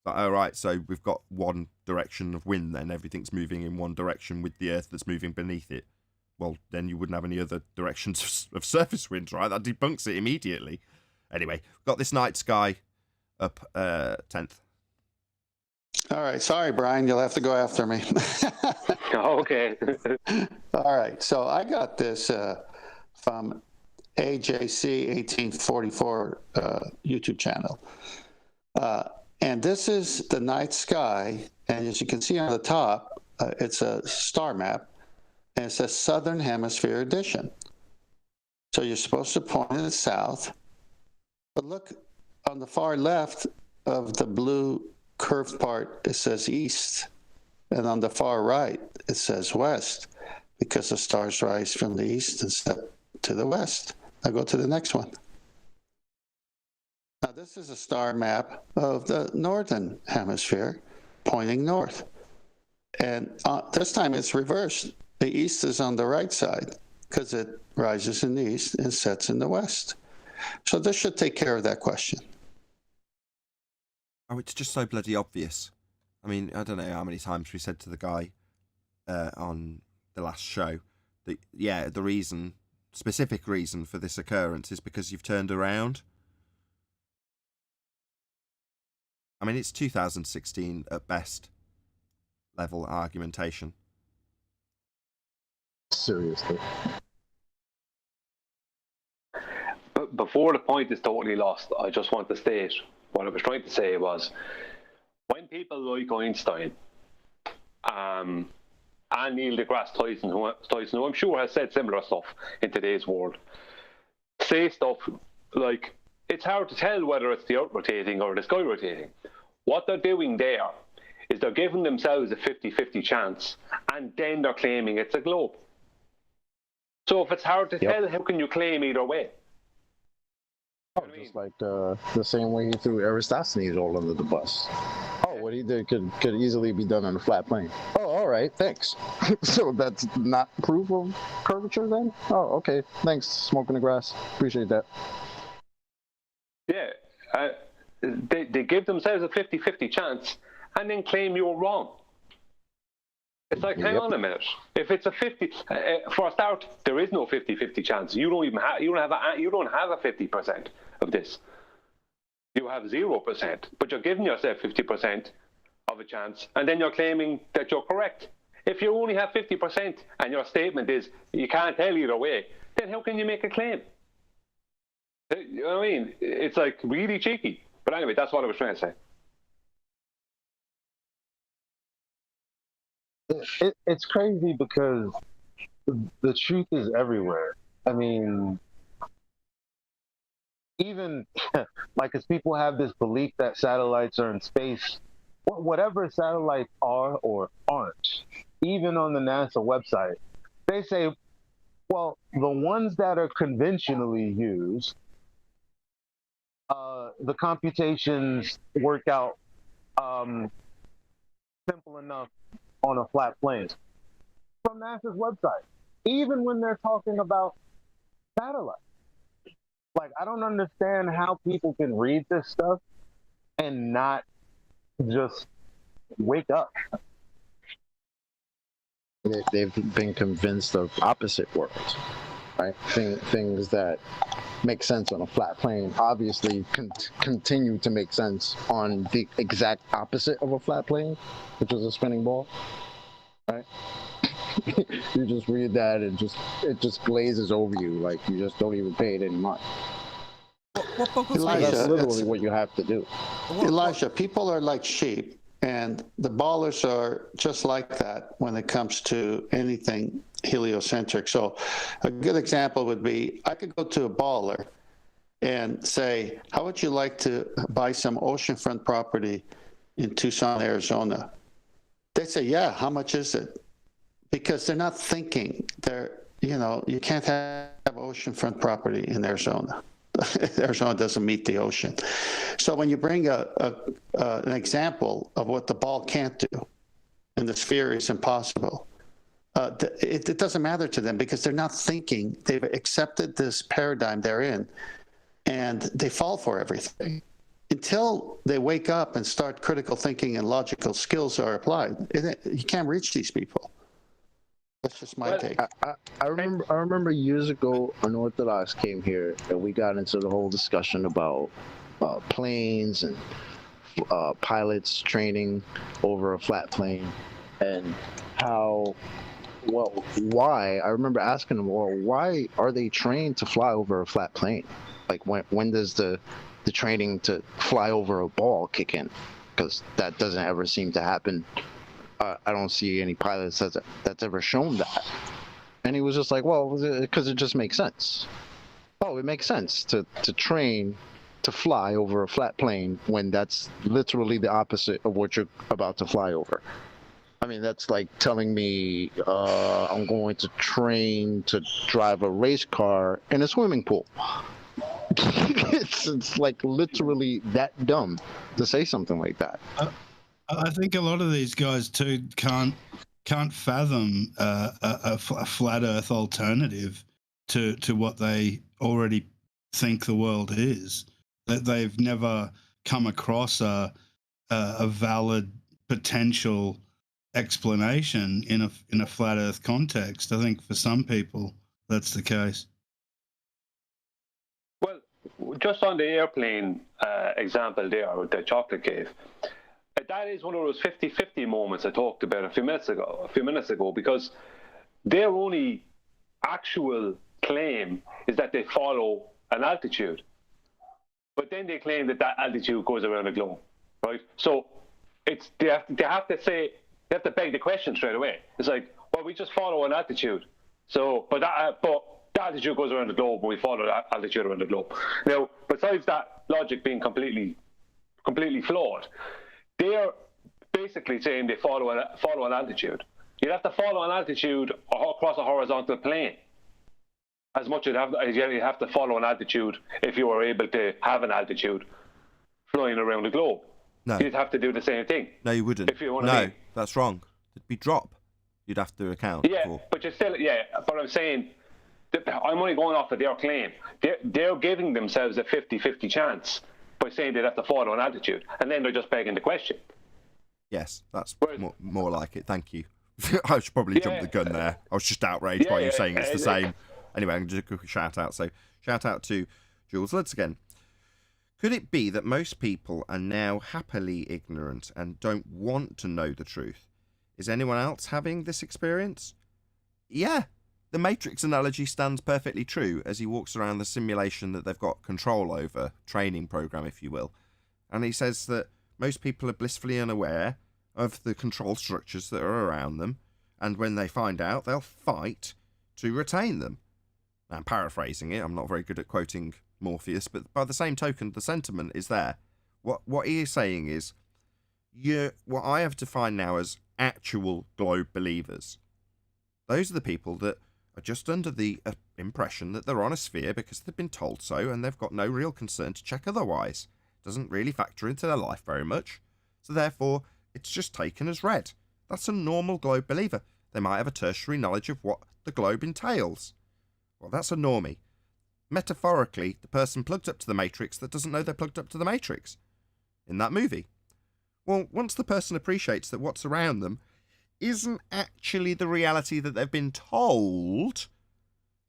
But, all right, so we've got one direction of wind then. Everything's moving in one direction with the Earth that's moving beneath it. Well, then you wouldn't have any other directions of surface winds, right? That debunks it immediately. Anyway, we've got this night sky up 10th. All right. Sorry, Brian. You'll have to go after me. Okay. All right. So I got this from AJC 1844 YouTube channel. And this is the night sky. And as you can see on the top, it's a star map. And it says Southern Hemisphere Edition. So you're supposed to point it south. But look on the far left of the blue curved part, it says east. And on the far right, it says west, because the stars rise from the east and set to the west. I'll go to the next one. Now, this is a star map of the northern hemisphere pointing north. And this time it's reversed. The east is on the right side because it rises in the east and sets in the west. So this should take care of that question. Oh, it's just so bloody obvious. I mean, I don't know how many times we said to the guy on the last show that, yeah, the specific reason for this occurrence is because you've turned around. I mean, it's 2016 at best level argumentation. Seriously. But before the point is totally lost, I just want to state what I was trying to say was when people like Einstein and Neil deGrasse Tyson, who I'm sure has said similar stuff in today's world, say stuff like it's hard to tell whether it's the Earth rotating or the sky rotating. What they're doing there is they're giving themselves a 50-50 chance, and then they're claiming it's a globe. So if it's hard to tell, how can you claim either way? Oh, just like the same way he threw Aristophanes all under the bus. Oh, what he did could easily be done on a flat plane. Oh, all right, thanks. So that's not proof of curvature then? Oh, okay, thanks, smoking the grass. Appreciate that. Yeah, they give themselves a 50-50 chance and then claim you're wrong. It's like, hang on a minute. If it's a 50, for a start, there is no 50-50 chance. You don't have a 50% of this. You have 0%, but you're giving yourself 50% of a chance, and then you're claiming that you're correct. If you only have 50% and your statement is you can't tell either way, then how can you make a claim? You know what I mean? It's like really cheeky. But anyway, that's what I was trying to say. It's crazy because the truth is everywhere. I mean, even like as people have this belief that satellites are in space, whatever satellites are or aren't, even on the NASA website, they say, well, the ones that are conventionally used, the computations work out simple enough on a flat plane. From NASA's website, even when they're talking about satellites. Like, I don't understand how people can read this stuff and not just wake up. They've been convinced of opposite worlds, right? Things that make sense on a flat plane obviously continue to make sense on the exact opposite of a flat plane, which is a spinning ball, right? You just read that and it just glazes over you, like you just don't even pay it any mind. Elijah, that's literally what you have to do. Elijah, people are like sheep, and the ballers are just like that when it comes to anything heliocentric. So a good example would be I could go to a baller and say, how would you like to buy some oceanfront property in Tucson, Arizona? They say, yeah, how much is it? Because they're not thinking. You can't have oceanfront property in Arizona. Arizona doesn't meet the ocean. So when you bring an example of what the ball can't do, and the sphere is impossible, it doesn't matter to them because they're not thinking. They've accepted this paradigm they're in, and they fall for everything. Until they wake up and start critical thinking and logical skills are applied, you can't reach these people. That's just my take. I remember years ago, Unorthodox came here and we got into the whole discussion about planes and pilots training over a flat plane, and why? I remember asking them, well, why are they trained to fly over a flat plane? Like when does the training to fly over a ball kick in? Because that doesn't ever seem to happen. I don't see any pilots that's ever shown that. And he was just like, well, because it just makes sense. Oh, it makes sense to train to fly over a flat plane when that's literally the opposite of what you're about to fly over. I mean, that's like telling me I'm going to train to drive a race car in a swimming pool. It's like literally that dumb to say something like that. I think a lot of these guys too can't fathom a flat Earth alternative to what they already think the world is. That they've never come across a valid potential explanation in a flat Earth context. I think for some people that's the case. Well, just on the airplane example there that Chocolate gave, that is one of those 50-50 moments I talked about a few minutes ago, because their only actual claim is that they follow an altitude, but then they claim that altitude goes around the globe, right? So they have to beg the question straight away. It's like, well, we just follow an altitude, so but the altitude goes around the globe, and we follow that altitude around the globe. Now, besides that logic being completely flawed, they're basically saying they follow an altitude. You'd have to follow an altitude across a horizontal plane as much as you have to follow an altitude if you were able to have an altitude flying around the globe. No. You'd have to do the same thing. No, you wouldn't. If you want to no, that's wrong. It'd be drop. You'd have to account for. But you're still, but I'm saying, I'm only going off of their claim. They're giving themselves a 50-50 chance by saying they'd have to follow an altitude, and then they're just begging the question. Yes, that's more like it. Thank you. I should probably jump the gun there. I was just outraged by you saying it's the same. Anyway, I'm just a quick shout out. So, shout out to Jules Lutz again. Could it be that most people are now happily ignorant and don't want to know the truth? Is anyone else having this experience? Yeah, the Matrix analogy stands perfectly true as he walks around the simulation that they've got control over, training program, if you will. And he says that most people are blissfully unaware of the control structures that are around them, and when they find out, they'll fight to retain them. Now, I'm paraphrasing it. I'm not very good at quoting Morpheus, but by the same token, the sentiment is there. What he is saying is, what I have defined now as actual globe believers. Those are the people that are just under the impression that they're on a sphere because they've been told so, and they've got no real concern to check otherwise. Doesn't really factor into their life very much. So therefore, it's just taken as read. That's a normal globe believer. They might have a tertiary knowledge of what the globe entails. Well, that's a normie. Metaphorically, the person plugged up to the Matrix that doesn't know they're plugged up to the Matrix. In that movie. Well, once the person appreciates that what's around them isn't actually the reality that they've been told,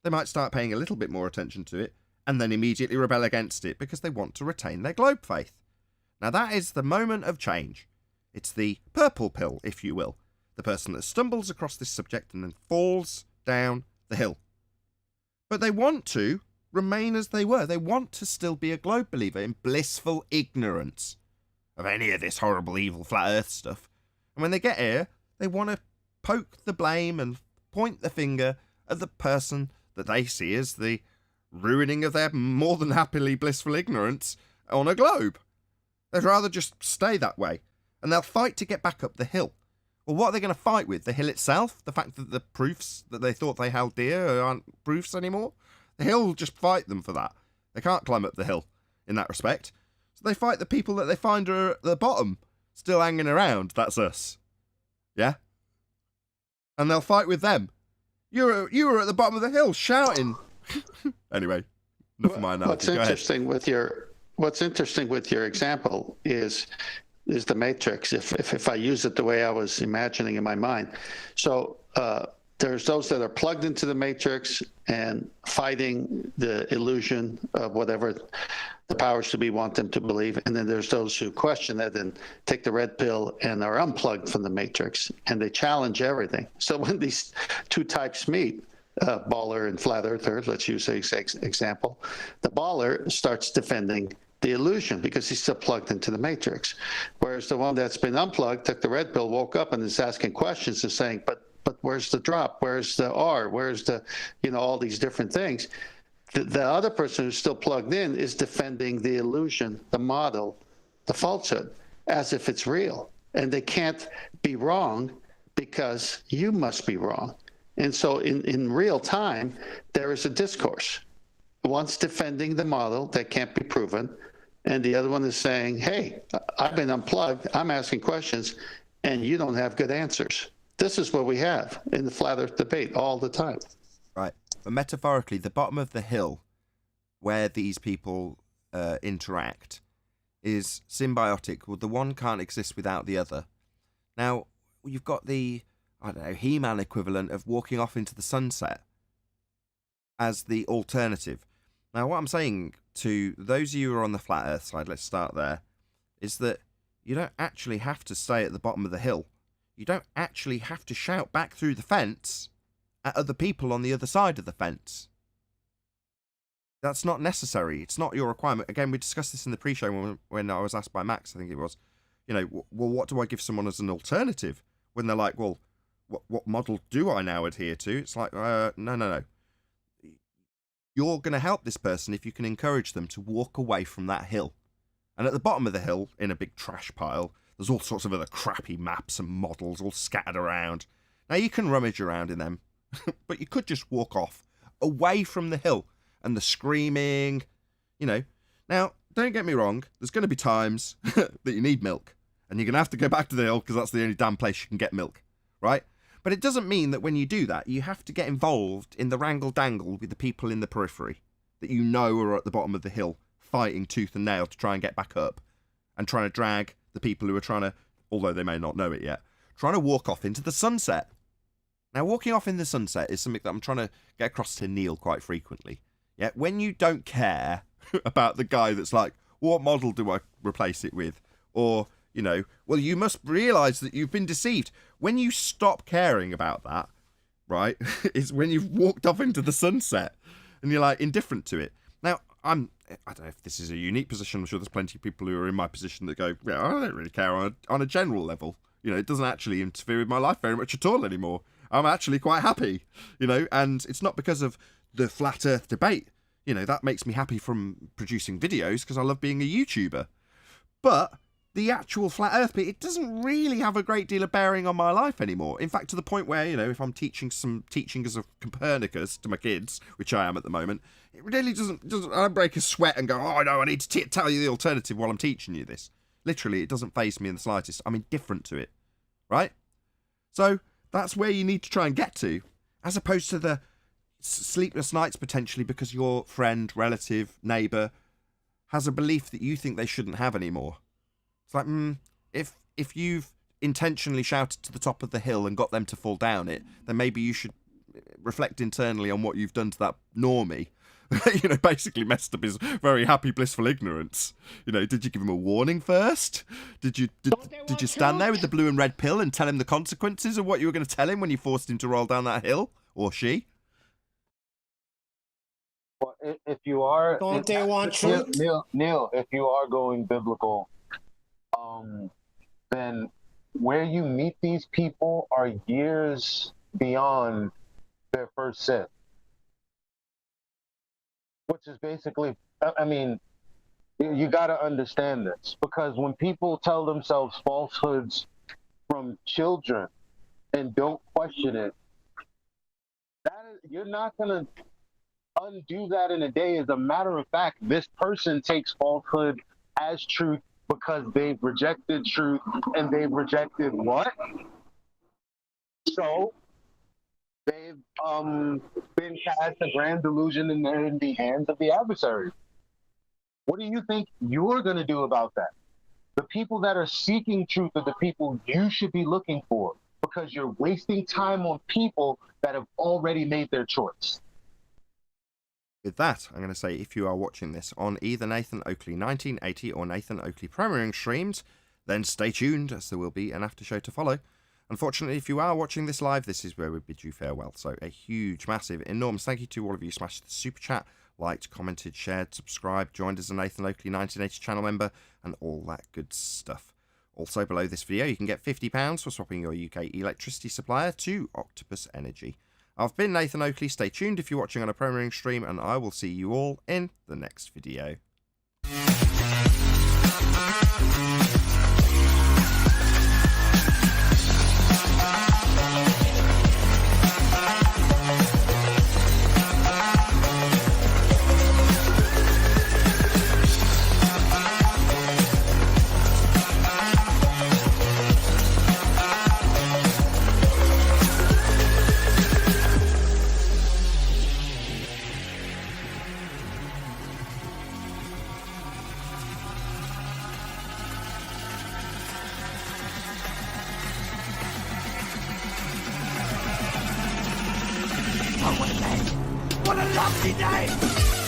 they might start paying a little bit more attention to it, and then immediately rebel against it because they want to retain their globe faith. Now that is the moment of change. It's the purple pill, if you will. The person that stumbles across this subject and then falls down the hill. But they want to remain as they were. They want to still be a globe believer in blissful ignorance of any of this horrible, evil, flat earth stuff. And when they get here, they want to poke the blame and point the finger at the person that they see as the ruining of their more than happily blissful ignorance on a globe. They'd rather just stay that way. And they'll fight to get back up the hill. Well, what are they going to fight with? The hill itself? The fact that the proofs that they thought they held dear aren't proofs anymore? The hill will just fight them for that. They can't climb up the hill in that respect. So they fight the people that they find are at the bottom, still hanging around. That's us. Yeah? And they'll fight with them. You were at the bottom of the hill shouting. Anyway, enough of my analogy. What's interesting with your example is the matrix, if I use it the way I was imagining in my mind. So there's those that are plugged into the matrix and fighting the illusion of whatever the powers to be want them to believe. And then there's those who question that and take the red pill and are unplugged from the matrix, and they challenge everything. So when these two types meet, baller and flat earther, let's use an example, the baller starts defending the illusion because he's still plugged into the matrix. Whereas the one that's been unplugged, took the red pill, woke up and is asking questions and saying, but where's the drop? Where's the R? Where's the, all these different things. The other person who's still plugged in is defending the illusion, the model, the falsehood, as if it's real. And they can't be wrong because you must be wrong. And so in real time, there is a discourse. One's defending the model that can't be proven, and the other one is saying, hey, I've been unplugged, I'm asking questions, and you don't have good answers. This is what we have in the flat earth debate all the time. Right. But metaphorically, the bottom of the hill where these people interact is symbiotic. Well, the one can't exist without the other. Now, you've got the, He-Man equivalent of walking off into the sunset as the alternative. Now, what I'm saying to those of you who are on the flat earth side, let's start there, is that you don't actually have to stay at the bottom of the hill. You don't actually have to shout back through the fence at other people on the other side of the fence. That's not necessary. It's not your requirement. Again, we discussed this in the pre-show when I was asked by Max, I think it was, well, what do I give someone as an alternative? When they're like, well, what model do I now adhere to? It's like, no. You're going to help this person if you can encourage them to walk away from that hill. And at the bottom of the hill, in a big trash pile, there's all sorts of other crappy maps and models all scattered around. Now, you can rummage around in them, but you could just walk off, away from the hill, and the screaming, Now, don't get me wrong, there's going to be times that you need milk, and you're going to have to go back to the hill because that's the only damn place you can get milk, right? But it doesn't mean that when you do that, you have to get involved in the wrangle-dangle with the people in the periphery that you know are at the bottom of the hill, fighting tooth and nail to try and get back up, and trying to drag the people who are trying to, although they may not know it yet, trying to walk off into the sunset. Now, walking off in the sunset is something that I'm trying to get across to Neil quite frequently. Yeah, when you don't care about the guy that's like, what model do I replace it with? Or, well, you must realise that you've been deceived. When you stop caring about that, right, is when you've walked off into the sunset and you're like indifferent to it. Now, I don't know if this is a unique position. I'm sure there's plenty of people who are in my position that go, yeah, I don't really care on a general level. It doesn't actually interfere with my life very much at all anymore. I'm actually quite happy, and it's not because of the flat earth debate. That makes me happy from producing videos because I love being a YouTuber. But the actual flat earth bit, it doesn't really have a great deal of bearing on my life anymore. In fact, to the point where, if I'm teaching as a Copernicus to my kids, which I am at the moment, it really doesn't I don't break a sweat and go, oh, no, I need to tell you the alternative while I'm teaching you this. Literally, it doesn't faze me in the slightest. I'm indifferent to it, right? So that's where you need to try and get to, as opposed to the sleepless nights potentially because your friend, relative, neighbour has a belief that you think they shouldn't have anymore. It's like, if you've intentionally shouted to the top of the hill and got them to fall down it, then maybe you should reflect internally on what you've done to that normie. Basically messed up his very happy, blissful ignorance. Did you give him a warning first? Did you stand there with the blue and red pill and tell him the consequences of what you were going to tell him when you forced him to roll down that hill? Or she? Well, if you are... Don't they want truth? Neil, if you are going biblical, then where you meet these people are years beyond their first sin. which is basically, I mean, you got to understand this, because when people tell themselves falsehoods from children and don't question it, you're not going to undo that in a day. As a matter of fact, this person takes falsehood as truth because they've rejected truth, and they've rejected what? So they've been cast a grand delusion, and they're in the hands of the adversary. What do you think you're going to do about that? The people that are seeking truth are the people you should be looking for, because you're wasting time on people that have already made their choice. With that, I'm going to say, if you are watching this on either Nathan Oakley 1980 or Nathan Oakley premiering streams, then stay tuned, as there will be an after show to follow. Unfortunately, if you are watching this live, this is where we bid you farewell. So a huge, massive, enormous thank you to all of you who smashed the super chat, liked, commented, shared, subscribed, joined as a Nathan Oakley 1980 channel member, and all that good stuff. Also, below this video, you can get £50 for swapping your UK electricity supplier to Octopus Energy. I've been Nathan Oakley. Stay tuned if you're watching on a premiering stream, and I will see you all in the next video. What a lovely day!